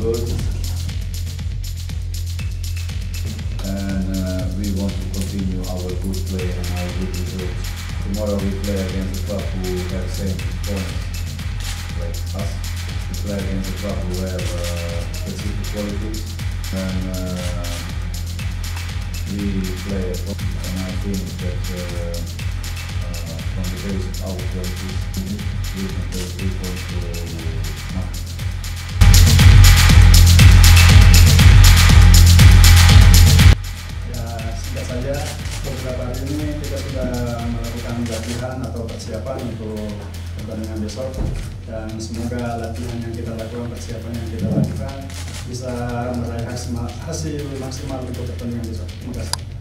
good, and we want to continue our good play and our good results. Tomorrow we play against a club who have same points like us. We play against a club who have specific qualities, and we play at home. And I think that from the base of our qualities, we can take 3 points to nothing. Singkat saja, beberapa hari ini kita sudah melakukan latihan atau persiapan untuk pertandingan besok, dan semoga latihan yang kita lakukan, persiapan yang kita lakukan bisa meraih hasil maksimal untuk pertandingan besok. Terima kasih.